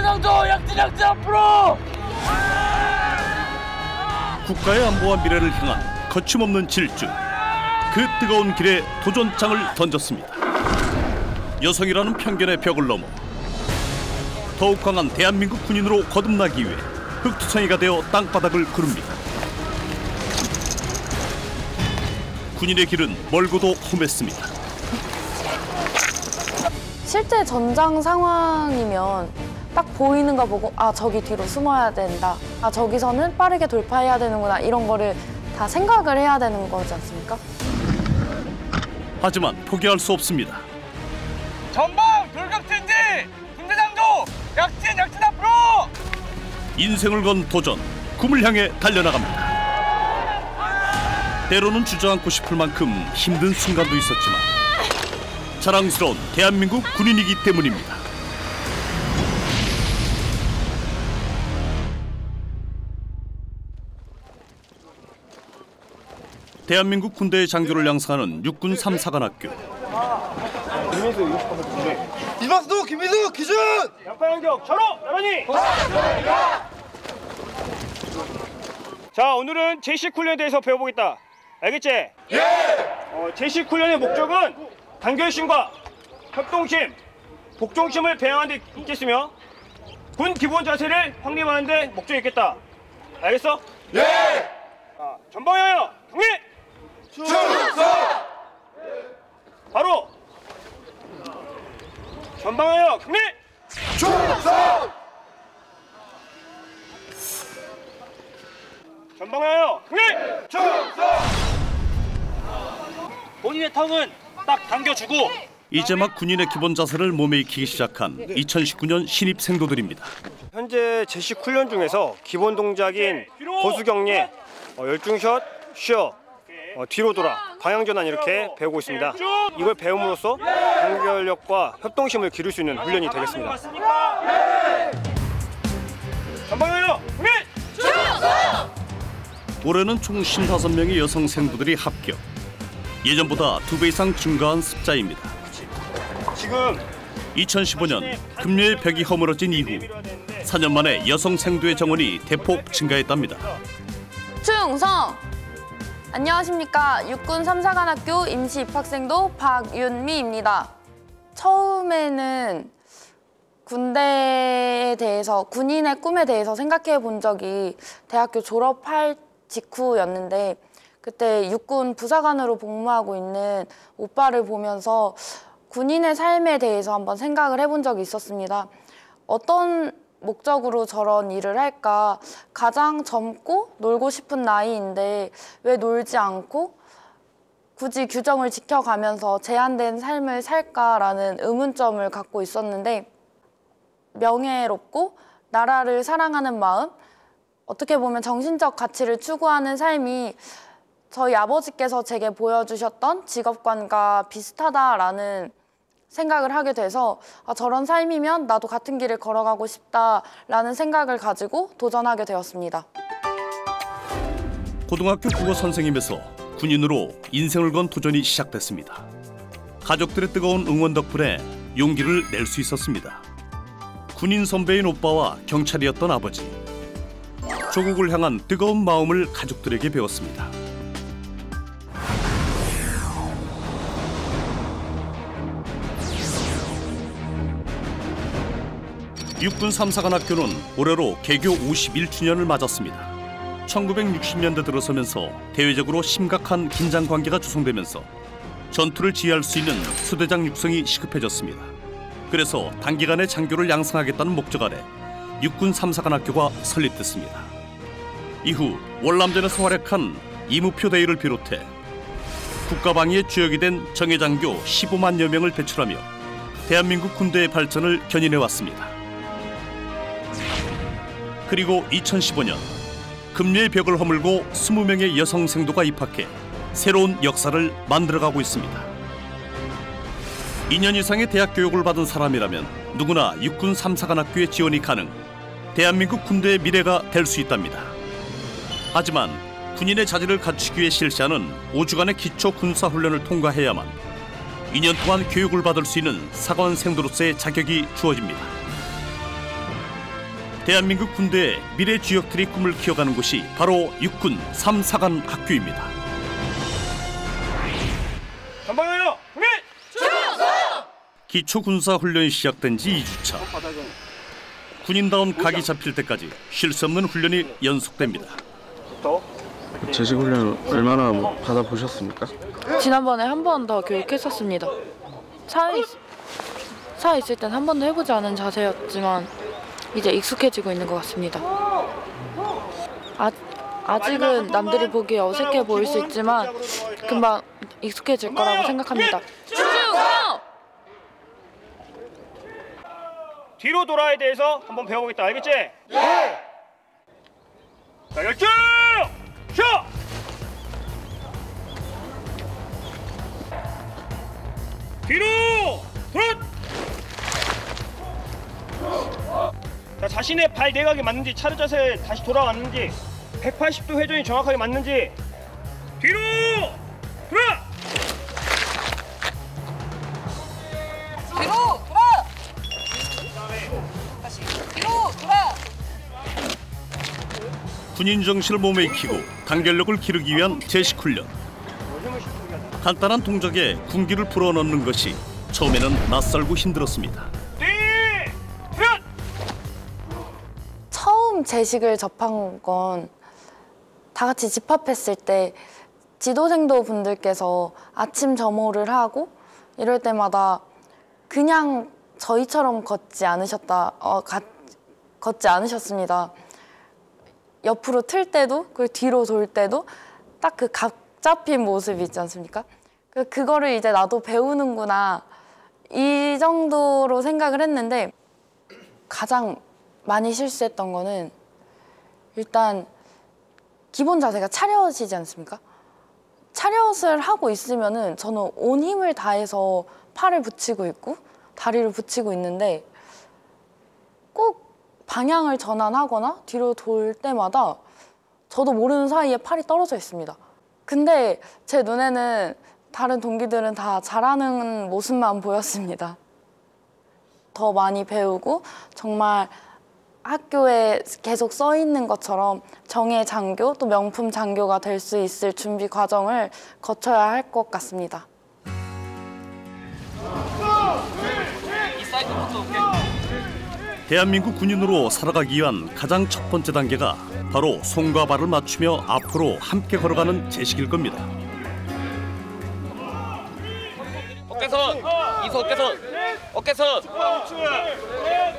군대장도 약진 앞으로! 국가의 안보와 미래를 향한 거침없는 질주. 그 뜨거운 길에 도전장을 던졌습니다. 여성이라는 편견의 벽을 넘어 더욱 강한 대한민국 군인으로 거듭나기 위해 흑투성이가 되어 땅바닥을 구릅니다. 군인의 길은 멀고도 험했습니다. 실제 전장 상황이면 딱 보이는 거 보고 아 저기 뒤로 숨어야 된다. 아 저기서는 빠르게 돌파해야 되는구나. 이런 거를 다 생각을 해야 되는 거지 않습니까? 하지만 포기할 수 없습니다. 전방 돌격진지! 군대장도 약진 앞으로! 인생을 건 도전, 꿈을 향해 달려나갑니다. 때로는 주저앉고 싶을 만큼 힘든 순간도 있었지만 자랑스러운 대한민국 군인이기 때문입니다. 대한민국 군대의 장교를 양성하는 육군 3사관학교. 이박수 김민수 기준! 양파연격 전호 나란히! 자 오늘은 제식 훈련에 대해서 배워보겠다. 알겠지? 예! 제식 훈련의 목적은 단결심과 협동심, 복종심을 배양하는 데 있겠으며 군 기본 자세를 확립하는 데 목적이 있겠다. 알겠어? 예! 자, 전방향 경례! 충성! 바로! 전방향 경례! 충성! 전방향 경례! 충성! 본인의 턱은 딱 당겨주고 이제 막 군인의 기본 자세를 몸에 익히기 시작한 2019년 신입 생도들입니다. 현재 제식 훈련 중에서 기본 동작인 고수경례, 열중샷, 쉬어, 뒤로 돌아, 방향 전환 이렇게 배우고 있습니다. 이걸 배움으로써 단결력과 협동심을 기를 수 있는 훈련이 되겠습니다. 전방향 경례! 올해는 총 55명의 여성 생도들이 합격. 예전보다 2배 이상 증가한 습자입니다. 지금 2015년 금요일 벽이 허물어진 이후 4년 만에 여성 생도의 정원이 대폭 증가했답니다. 충성! 안녕하십니까. 육군 3사관학교 임시 입학생도 박윤미입니다. 처음에는 군대에 대해서, 군인의 꿈에 대해서 생각해 본 적이 대학교 졸업할 직후였는데 그때 육군 부사관으로 복무하고 있는 오빠를 보면서 군인의 삶에 대해서 한번 생각을 해본 적이 있었습니다. 어떤 목적으로 저런 일을 할까? 가장 젊고 놀고 싶은 나이인데 왜 놀지 않고 굳이 규정을 지켜가면서 제한된 삶을 살까라는 의문점을 갖고 있었는데 명예롭고 나라를 사랑하는 마음, 어떻게 보면 정신적 가치를 추구하는 삶이 저희 아버지께서 제게 보여주셨던 직업관과 비슷하다라는 생각을 하게 돼서 저런 삶이면 나도 같은 길을 걸어가고 싶다라는 생각을 가지고 도전하게 되었습니다. 고등학교 국어 선생님에서 군인으로 인생을 건 도전이 시작됐습니다. 가족들의 뜨거운 응원 덕분에 용기를 낼 수 있었습니다. 군인 선배인 오빠와 경찰이었던 아버지. 조국을 향한 뜨거운 마음을 가족들에게 배웠습니다. 육군 3사관학교는 올해로 개교 51주년을 맞았습니다. 1960년대 들어서면서 대외적으로 심각한 긴장 관계가 조성되면서 전투를 지휘할 수 있는 수대장 육성이 시급해졌습니다. 그래서 단기간에 장교를 양성하겠다는 목적 아래 육군 3사관학교가 설립됐습니다. 이후 월남전에서 활약한 이무표 대위를 비롯해 국가방위의 주역이 된 정예장교 15만여 명을 배출하며 대한민국 군대의 발전을 견인해왔습니다. 그리고 2015년 금리의 벽을 허물고 20명의 여성 생도가 입학해 새로운 역사를 만들어가고 있습니다. 2년 이상의 대학 교육을 받은 사람이라면 누구나 육군 3사관학교에 지원이 가능, 대한민국 군대의 미래가 될 수 있답니다. 하지만 군인의 자질을 갖추기 위해 실시하는 5주간의 기초 군사훈련을 통과해야만 2년 동안 교육을 받을 수 있는 사관 생도로서의 자격이 주어집니다. 대한민국 군대의 미래 주역들이 꿈을 키워가는 곳이 바로 육군 3사관 학교입니다. 전방이요. 기초 군사 훈련이 시작된 지 2주차. 군인다운 각이 잡힐 때까지 쉴 수 없는 훈련이 연속됩니다. 제식 훈련 얼마나 받아보셨습니까? 지난번에 한 번 더 교육했었습니다. 사회 있을 땐 한 번도 해보지 않은 자세였지만 이제 익숙해지고 있는 것 같습니다. 아직은 남들이 보기에 어색해 보일 수 있지만 금방 익숙해질 거라고 생각합니다. 뒤로 돌아에 대해서 한번 배워보겠다. 알겠지? 네. 자, 열중! 쉬어! 뒤로! 돌아! 자, 자신의 발 내각이 맞는지, 차례 자세에 다시 돌아왔는지, 180도 회전이 정확하게 맞는지. 뒤로! 돌아! 뒤로 돌아. 다시 뒤로 돌아. 군인 정신을 몸에 익히고 단결력을 기르기 위한 제식 훈련. 간단한 동작에 군기를 불어넣는 것이 처음에는 낯설고 힘들었습니다. 처음 제식을 접한 건 다 같이 집합했을 때 지도생도 분들께서 아침 점호를 하고 이럴 때마다 그냥 저희처럼 걷지 않으셨습니다. 옆으로 틀 때도 그리고 뒤로 돌 때도 딱 그 각 잡힌 모습이 있지 않습니까? 그거를 이제 나도 배우는구나 이 정도로 생각을 했는데 가장 많이 실수했던 거는 일단 기본 자세가 차렷이지 않습니까? 차렷을 하고 있으면은 저는 온 힘을 다해서 팔을 붙이고 있고 다리를 붙이고 있는데 꼭 방향을 전환하거나 뒤로 돌 때마다 저도 모르는 사이에 팔이 떨어져 있습니다. 근데 제 눈에는 다른 동기들은 다 잘하는 모습만 보였습니다. 더 많이 배우고 정말 학교에 계속 써 있는 것처럼 정예 장교 또 명품 장교가 될 수 있을 준비 과정을 거쳐야 할 것 같습니다. 대한민국 군인으로 살아가기 위한 가장 첫 번째 단계가 바로 손과 발을 맞추며 앞으로 함께 걸어가는 제식일 겁니다. 어깨선, 이소 어깨선, 어깨선,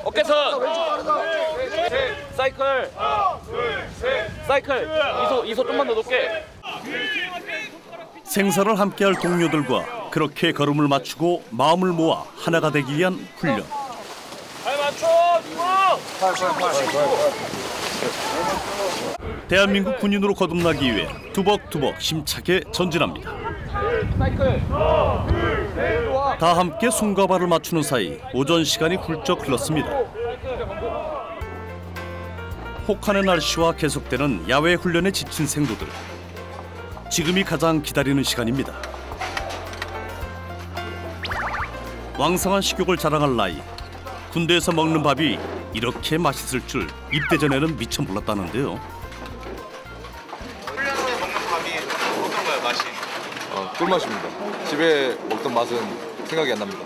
어깨선, 사이클, 사이클, 이소 좀만 더 높게. 생사를 함께할 동료들과 그렇게 걸음을 맞추고 마음을 모아 하나가 되기 위한 훈련. 발 맞춰, 대한민국 군인으로 거듭나기 위해 두벅두벅 힘차게 전진합니다. 다 함께 손과 발을 맞추는 사이 오전 시간이 훌쩍 흘렀습니다. 혹한의 날씨와 계속되는 야외 훈련에 지친 생도들. 지금이 가장 기다리는 시간입니다. 왕성한 식욕을 자랑할 나이. 군대에서 먹는 밥이 이렇게 맛있을 줄 입대 전에는 미처 몰랐다는데요. 훈련 후에 먹는 밥이 어떤가요, 맛이? 꿀맛입니다. 집에 먹던 맛은 생각이 안 납니다.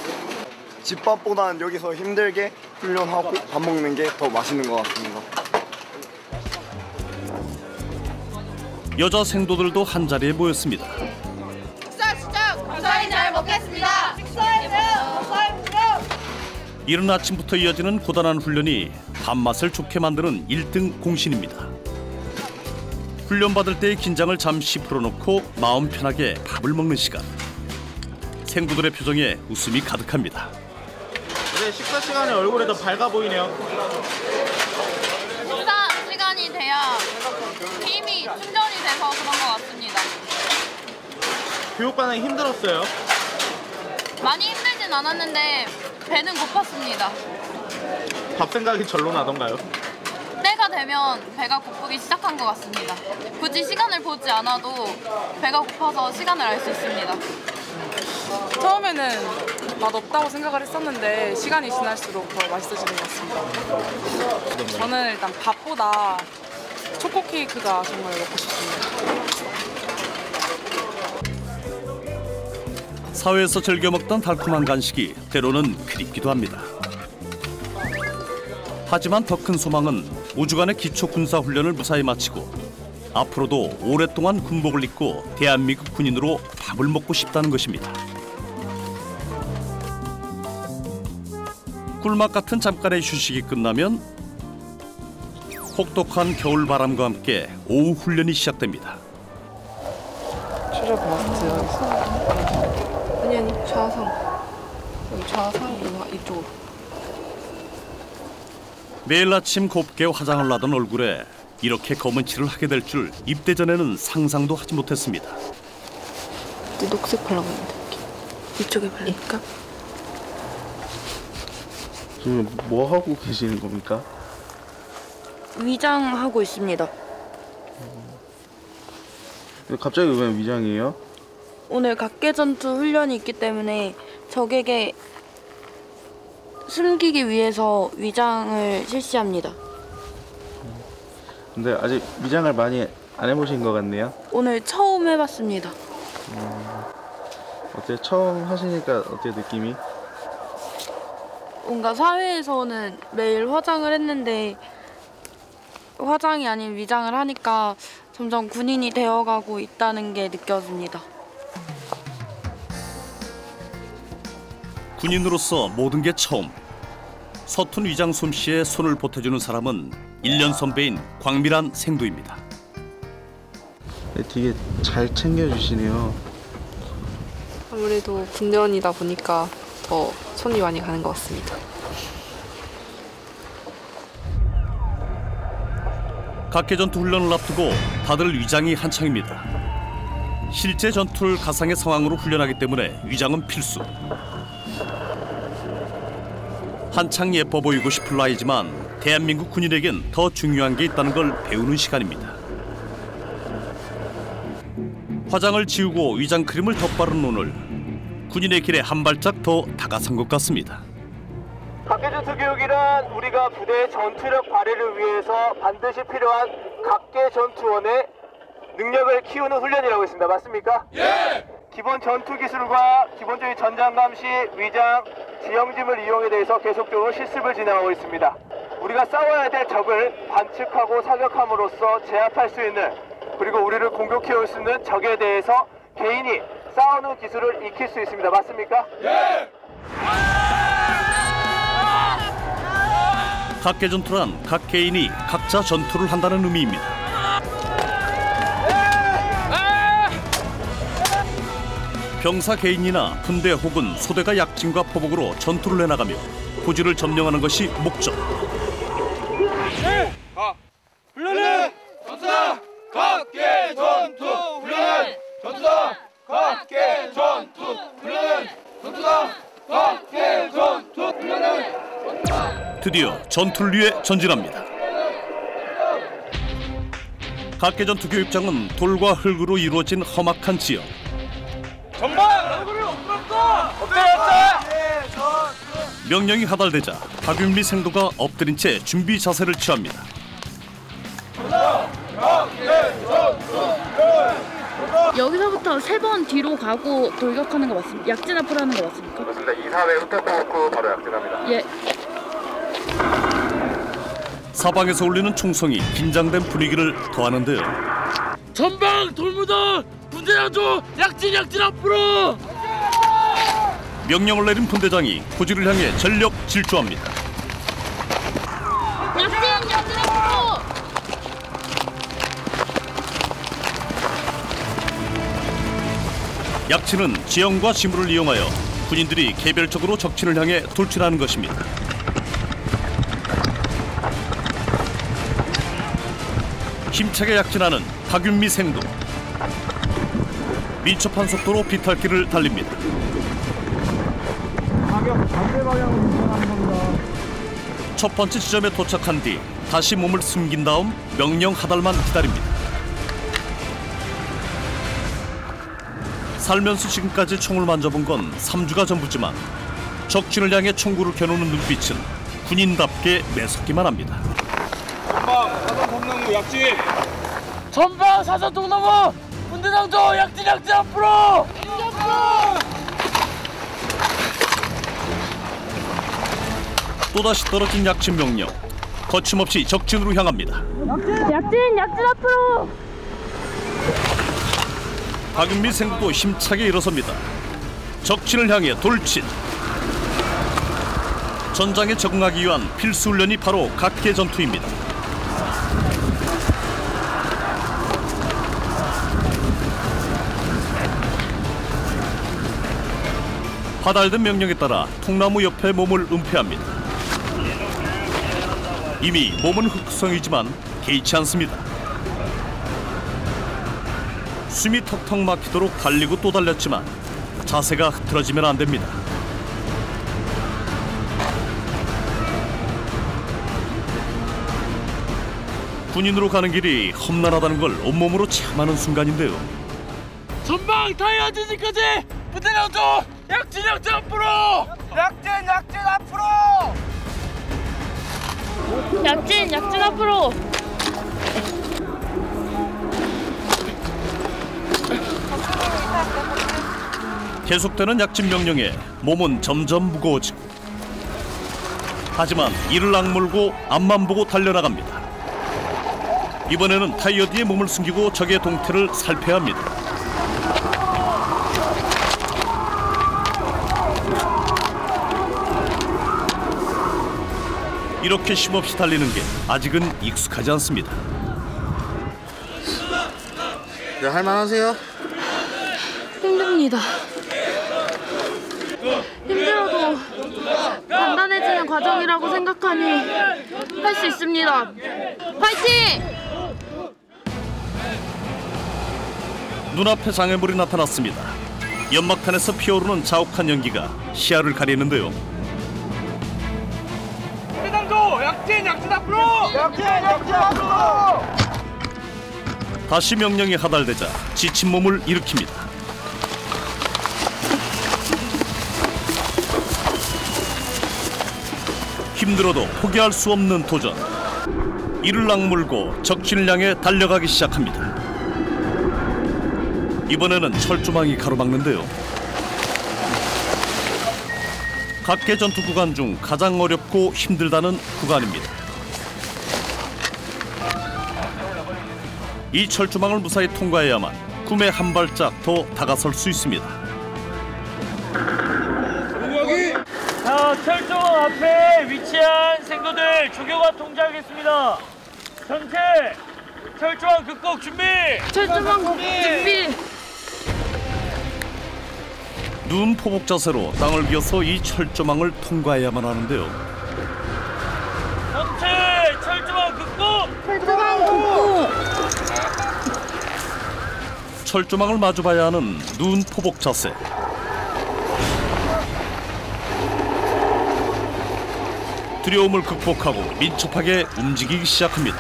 집밥보다는 여기서 힘들게 훈련하고 밥 먹는 게 더 맛있는 것 같습니다. 여자 생도들도 한자리에 모였습니다. 식사 시작. 감사히 잘 먹겠습니다. 식사해주세요. 이른 아침부터 이어지는 고단한 훈련이 밥맛을 좋게 만드는 1등 공신입니다. 훈련받을 때의 긴장을 잠시 풀어놓고 마음 편하게 밥을 먹는 시간. 생도들의 표정에 웃음이 가득합니다. 네, 식사 시간에 얼굴이 더 밝아 보이네요. 식사 시간이 돼야 힘이 충전이 돼서 그런 것 같습니다. 교육반은 힘들었어요? 많이 힘들진 않았는데 배는 고팠습니다. 밥 생각이 절로 나던가요? 때가 되면 배가 고프기 시작한 것 같습니다. 굳이 시간을 보지 않아도 배가 고파서 시간을 알 수 있습니다. 처음에는 맛없다고 생각을 했었는데 시간이 지날수록 더 맛있어지는 것 같습니다. 저는 일단 밥보다 초코 케이크가 정말 먹고 싶습니다. 사회에서 즐겨 먹던 달콤한 간식이 때로는 그립기도 합니다. 하지만 더 큰 소망은 5주간의 기초 군사 훈련을 무사히 마치고 앞으로도 오랫동안 군복을 입고 대한민국 군인으로 밥을 먹고 싶다는 것입니다. 꿀맛 같은 잠깐의 휴식이 끝나면 혹독한 겨울 바람과 함께 오후 훈련이 시작됩니다. 추적 마스트 아니 좌상 여기 좌상이나 이쪽으로. 매일 아침 곱게 화장을 하던 얼굴에 이렇게 검은 칠을 하게 될 줄 입대 전에는 상상도 하지 못했습니다. 이제 녹색 발라보는데 이쪽에 바르니까. 지금 뭐 하고 계시는 겁니까? 위장하고 있습니다. 갑자기 왜 위장이에요? 오늘 각계전투 훈련이 있기 때문에 적에게 숨기기 위해서 위장을 실시합니다. 근데 아직 위장을 많이 안 해보신 것 같네요. 오늘 처음 해봤습니다. 어때? 처음 하시니까 어때 느낌이? 뭔가 사회에서는 매일 화장을 했는데 화장이 아닌 위장을 하니까 점점 군인이 되어가고 있다는 게 느껴집니다. 군인으로서 모든 게 처음. 서툰 위장 솜씨에 손을 보태주는 사람은 1년 선배인 광미란 생도입니다. 네, 되게 잘 챙겨주시네요. 아무래도 군대원이다 보니까 더 손이 많이 가는 것 같습니다. 각계전투 훈련을 앞두고 다들 위장이 한창입니다. 실제 전투를 가상의 상황으로 훈련하기 때문에 위장은 필수. 한창 예뻐 보이고 싶을 나이지만 대한민국 군인에겐 더 중요한 게 있다는 걸 배우는 시간입니다. 화장을 지우고 위장 크림을 덧바른 오늘 군인의 길에 한 발짝 더 다가선 것 같습니다. 각계전투 교육이란 우리가 부대의 전투력 발휘를 위해서 반드시 필요한 각계전투원의 능력을 키우는 훈련이라고 했습니다. 맞습니까? 예! 기본 전투 기술과 기본적인 전장 감시, 위장, 지형짐을 이용에 대해서 계속적으로 실습을 진행하고 있습니다. 우리가 싸워야 될 적을 관측하고 사격함으로써 제압할 수 있는, 그리고 우리를 공격해올 수 있는 적에 대해서 개인이 싸우는 기술을 익힐 수 있습니다. 맞습니까? 예! 각계전투란 각 개인이 각자 전투를 한다는 의미입니다. 병사 개인이나 분대 혹은 소대가 약진과 포복으로 전투를 해나가며 고지를 점령하는 것이 목적. 훈련은 전투다! 각계전투 훈련은 전투다! 각계전투 훈련은 전투다! 각계전투 훈련은 전투다! 드디어 전투를 위해 전진합니다. 각계전투 교육장은 돌과 흙으로 이루어진 험악한 지역. 전방! 엎드렸다! 명령이 하달되자 박윤미 생도가 엎드린 채 준비 자세를 취합니다. 여기서부터 3번 뒤로 가고 돌격하는 거 맞습니까? 약진 앞으로 하는 거 맞습니까? 맞습니다. 2, 4회 후퇴포크 바로 약진합니다. 예. 사방에서 울리는 총성이 긴장된 분위기를 더하는데요. 전방 돌무더 군대장조 약진 앞으로. 명령을 내린 분대장이 고지를 향해 전력 질주합니다. 약진 앞으로. 약진은 지형과 지물을 이용하여 군인들이 개별적으로 적진을 향해 돌진하는 것입니다. 힘차게 약진하는 박윤미 생도. 민첩한 속도로 비탈길을 달립니다. 첫 번째 지점에 도착한 뒤 다시 몸을 숨긴 다음 명령 하달만 기다립니다. 살면서 지금까지 총을 만져본 건 3주가 전부지만 적진을 향해 총구를 겨누는 눈빛은 군인답게 매섭기만 합니다. 전방 사선 통나무 약진. 전방 사선 통나무 군대장조 약진 앞으로. 또다시 떨어진 약진 명령. 거침없이 적진으로 향합니다. 약진 앞으로. 박윤미 생도 힘차게 일어섭니다. 적진을 향해 돌진. 전장에 적응하기 위한 필수 훈련이 바로 각계 전투입니다. 하달된 명령에 따라 통나무 옆에 몸을 은폐합니다. 이미 몸은 흑성이지만 개의치 않습니다. 숨이 턱턱 막히도록 달리고 또 달렸지만 자세가 흐트러지면 안 됩니다. 군인으로 가는 길이 험난하다는 걸 온몸으로 체험하는 순간인데요. 전방 타이어 지지까지 부대장조 약진 앞으로. 약진 앞으로. 약진 앞으로. 계속되는 약진 명령에 몸은 점점 무거워지고, 하지만 이를 악물고 앞만 보고 달려나갑니다. 이번에는 타이어 뒤에 몸을 숨기고 적의 동태를 살펴야 합니다. 이렇게 쉼없이 달리는 게 아직은 익숙하지 않습니다. 네, 할만하세요? 힘듭니다. 힘들어도 단단해지는 과정이라고 생각하니 할 수 있습니다. 파이팅! 눈앞에 장애물이 나타났습니다. 연막탄에서 피어오르는 자욱한 연기가 시야를 가리는데요. 부대장조 약진 앞으로. 다시 명령이 하달되자 지친 몸을 일으킵니다. 힘들어도 포기할 수 없는 도전. 이를 악물고 적진을 향해 달려가기 시작합니다. 이번에는 철조망이 가로막는데요. 각계 전투 구간 중 가장 어렵고 힘들다는 구간입니다. 이 철조망을 무사히 통과해야만 꿈에 한 발짝 더 다가설 수 있습니다. 자, 철조망 앞에 위치한 생도들 조교가 통제하겠습니다. 전체 철조망 극복 준비. 철조망 준비. 눈 포복 자세로 땅을 기어서 이 철조망을 통과해야만 하는데요. 전체 철조망 극복. 철조망 극복. 철조망을 마주봐야 하는 눈 포복 자세. 두려움을 극복하고 민첩하게 움직이기 시작합니다.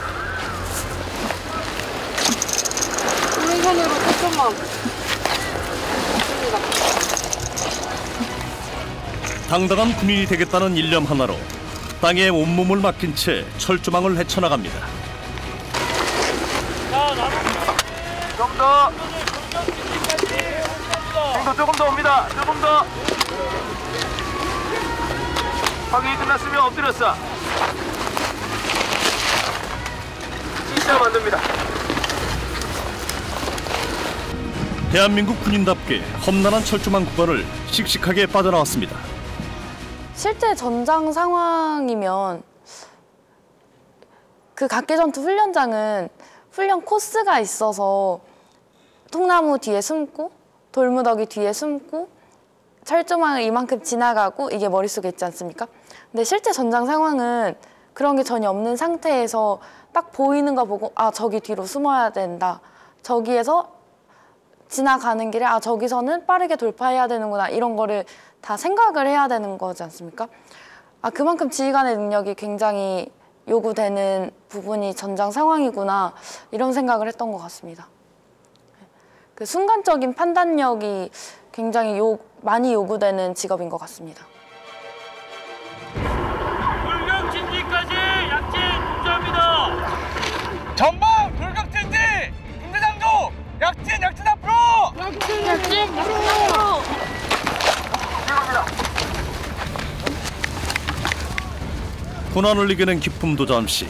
오른손으로 조금만. 당당한 군인이 되겠다는 일념 하나로 땅에 온몸을 맡긴 채 철조망을 헤쳐나갑니다. 좀 더. 생도 조금 더 옵니다. 조금 더. 확인이 끝났으면 엎드렸어. 진짜 만듭니다. 대한민국 군인답게 험난한 철조망 구간을 씩씩하게 빠져나왔습니다. 실제 전장 상황이면 그 각계전투 훈련장은 훈련 코스가 있어서 통나무 뒤에 숨고 돌무더기 뒤에 숨고 철조망을 이만큼 지나가고 이게 머릿속에 있지 않습니까? 근데 실제 전장 상황은 그런 게 전혀 없는 상태에서 딱 보이는 거 보고 아 저기 뒤로 숨어야 된다. 저기에서 지나가는 길에 아 저기서는 빠르게 돌파해야 되는구나. 이런 거를 다 생각을 해야 되는 거지 않습니까? 아 그만큼 지휘관의 능력이 굉장히 요구되는 부분이 전장 상황이구나. 이런 생각을 했던 것 같습니다. 그 순간적인 판단력이 굉장히 많이 요구되는 직업인 것 같습니다. 고난을 이겨낸 기쁨도 잠시.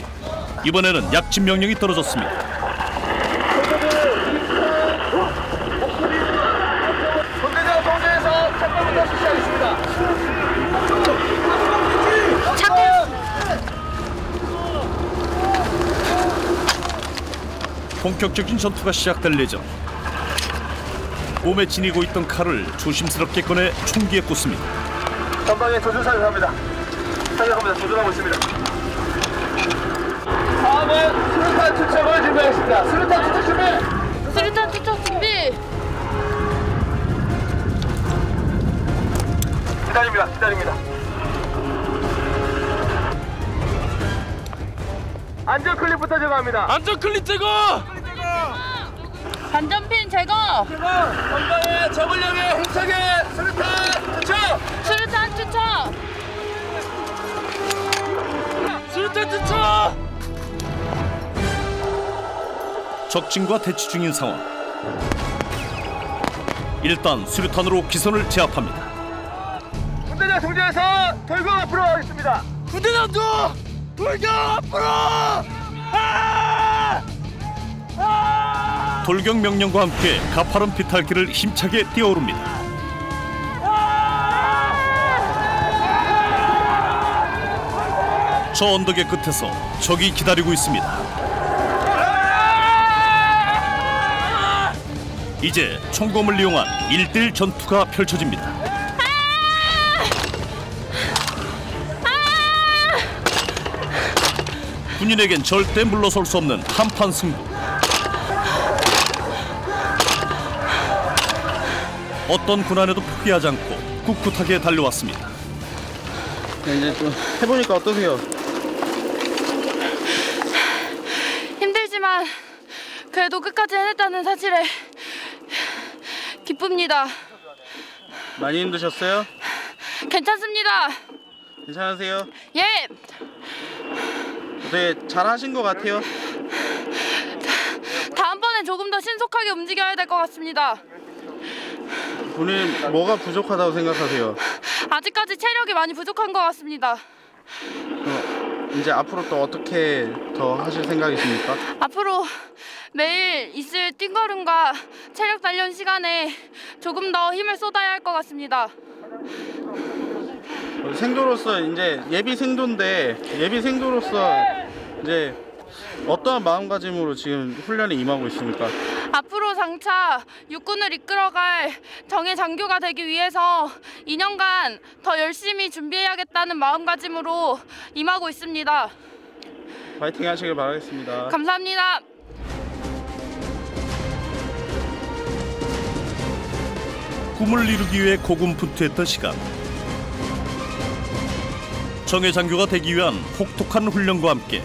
이번에는 약진 명령이 떨어졌습니다. 본대장 동대에서 착륙부터 실시하겠습니다. 본격적인 전투가 시작될 예정. 몸에 지니고 있던 칼을 조심스럽게 꺼내 총기에 꽂습니다. 전방에 조준 사격합니다. 사격합니다. 조준하고 있습니다. 다음은 수류탄 투척을 준비하겠습니다. 수류탄 투척 준비! 수류탄 투척 준비! 기다립니다. 안전 클립부터 제거합니다. 안전 클립 제거! 반전핀 제거! 전방에 적을령의 홍차게 수류탄 투척! 수류탄 투척! 수류탄 투척! 적진과 대치 중인 상황. 일단 수류탄으로 기선을 제압합니다. 군대장 동지에서 돌격 앞으로 하겠습니다. 군대장도 돌격 앞으로! 돌격 명령과 함께 가파른 비탈길을 힘차게 뛰어오릅니다. 저 언덕의 끝에서 적이 기다리고 있습니다. 이제 총검을 이용한 1대1 전투가 펼쳐집니다. 군인에겐 절대 물러설 수 없는 한판 승부. 어떤 고난에도 포기하지 않고 꿋꿋하게 달려왔습니다. 네, 이제 좀 해보니까 어떠세요? 힘들지만 그래도 끝까지 해냈다는 사실에 기쁩니다. 많이 힘드셨어요? 괜찮습니다. 괜찮으세요? 예! 네, 잘하신 것 같아요. 다음번엔 조금 더 신속하게 움직여야 될 것 같습니다. 본인 뭐가 부족하다고 생각하세요? 아직까지 체력이 많이 부족한 것 같습니다. 이제 앞으로 또 어떻게 더 하실 생각이십니까? 앞으로 매일 있을 뛴걸음과 체력 단련 시간에 조금 더 힘을 쏟아야 할 것 같습니다. 생도로서 이제 예비 생도인데 이제 어떠한 마음가짐으로 지금 훈련에 임하고 있습니까? 앞으로 장차 육군을 이끌어갈 정예 장교가 되기 위해서 2년간 더 열심히 준비해야겠다는 마음가짐으로 임하고 있습니다. 파이팅 하시길 바라겠습니다. 감사합니다. 꿈을 이루기 위해 고군분투했던 시간. 정예 장교가 되기 위한 혹독한 훈련과 함께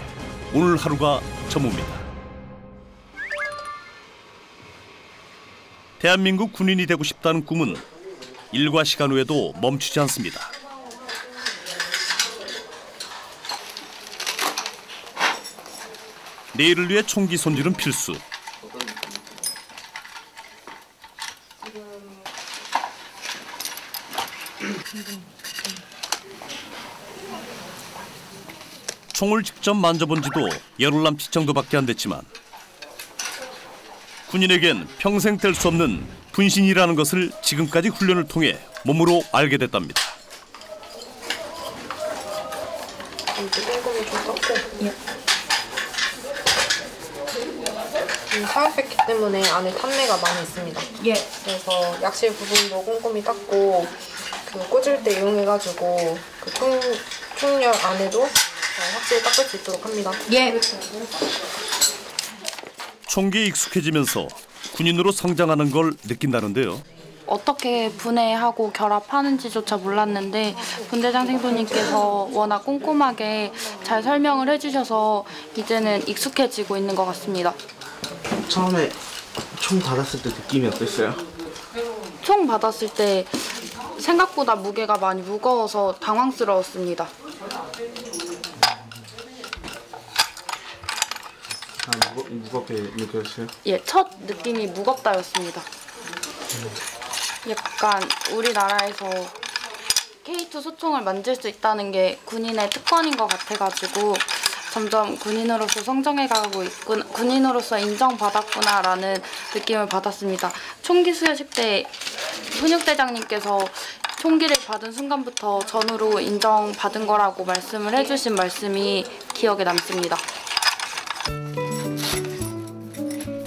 오늘 하루가 저뭅니다. 대한민국 군인이 되고 싶다는 꿈은 일과 시간 후에도 멈추지 않습니다. 내일을 위해 총기 손질은 필수. 총을 직접 만져본 지도 열흘 남짓 정도밖에 안 됐지만 군인에겐 평생 뗄 수 없는 분신이라는 것을 지금까지 훈련을 통해 몸으로 알게 됐답니다. 사육했기 때문에 안에 탄내가 많이 있습니다. 예. 그래서 약실 부분도 꼼꼼히 닦고 그 꽂을 때 이용해가지고 그 총열 안에도 확실히 닦을 수 있도록 합니다. 예. 총기에 익숙해지면서 군인으로 성장하는 걸 느낀다는데요. 어떻게 분해하고 결합하는지조차 몰랐는데 분대장 생도님께서 워낙 꼼꼼하게 잘 설명을 해주셔서 이제는 익숙해지고 있는 것 같습니다. 처음에 총 받았을 때 느낌이 어땠어요? 총 받았을 때 생각보다 무게가 많이 무거워서 당황스러웠습니다. 무겁게 느껴졌어요? 예, 첫 느낌이 무겁다였습니다. 약간 우리나라에서 K2 소총을 만질 수 있다는 게 군인의 특권인 것 같아가지고 점점 군인으로서 성장해가고 있구나, 군인으로서 인정받았구나라는 느낌을 받았습니다. 총기 수여식 때 훈육대장님께서 총기를 받은 순간부터 전우로 인정받은 거라고 말씀을 해주신 말씀이 기억에 남습니다.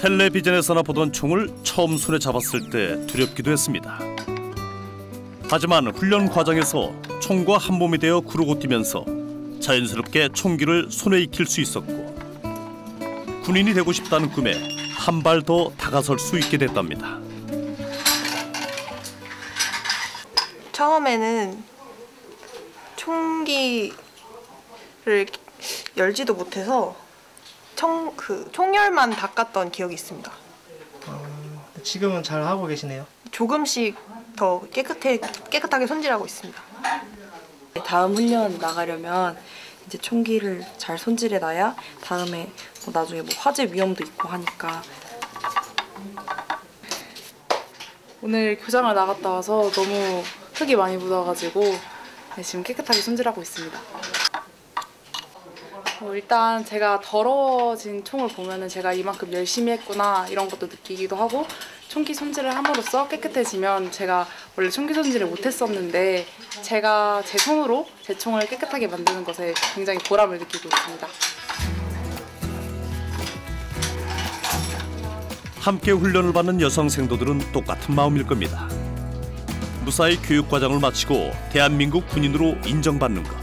텔레비전에서나 보던 총을 처음 손에 잡았을 때 두렵기도 했습니다. 하지만 훈련 과정에서 총과 한 몸이 되어 구르고 뛰면서 자연스럽게 총기를 손에 익힐 수 있었고 군인이 되고 싶다는 꿈에 한 발 더 다가설 수 있게 됐답니다. 처음에는 총기를 열지도 못해서 총열만 닦았던 기억이 있습니다. 지금은 잘 하고 계시네요. 조금씩 더 깨끗하게 손질하고 있습니다. 다음 훈련 나가려면 이제 총기를 잘 손질해 놔야 다음에 뭐 나중에 뭐 화재 위험도 있고 하니까. 오늘 교장을 나갔다 와서 너무 흙이 많이 묻어가지고 지금 깨끗하게 손질하고 있습니다. 일단 제가 더러워진 총을 보면은 제가 이만큼 열심히 했구나 이런 것도 느끼기도 하고, 총기 손질을 함으로써 깨끗해지면 제가 원래 총기 손질을 못했었는데 제가 제 손으로 제 총을 깨끗하게 만드는 것에 굉장히 보람을 느끼고 있습니다. 함께 훈련을 받는 여성 생도들은 똑같은 마음일 겁니다. 무사히 교육 과정을 마치고 대한민국 군인으로 인정받는 것.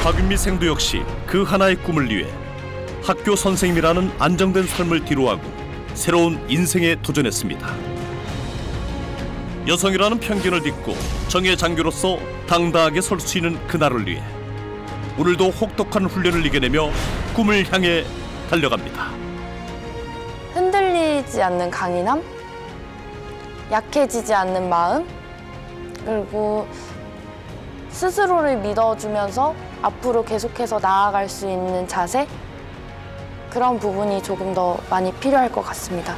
박윤미 생도 역시 그 하나의 꿈을 위해 학교 선생님이라는 안정된 삶을 뒤로하고 새로운 인생에 도전했습니다. 여성이라는 편견을 딛고 정예 장교로서 당당하게 설 수 있는 그날을 위해 오늘도 혹독한 훈련을 이겨내며 꿈을 향해 달려갑니다. 흔들리지 않는 강인함, 약해지지 않는 마음, 그리고 스스로를 믿어주면서 앞으로 계속해서 나아갈 수 있는 자세, 그런 부분이 조금 더 많이 필요할 것 같습니다.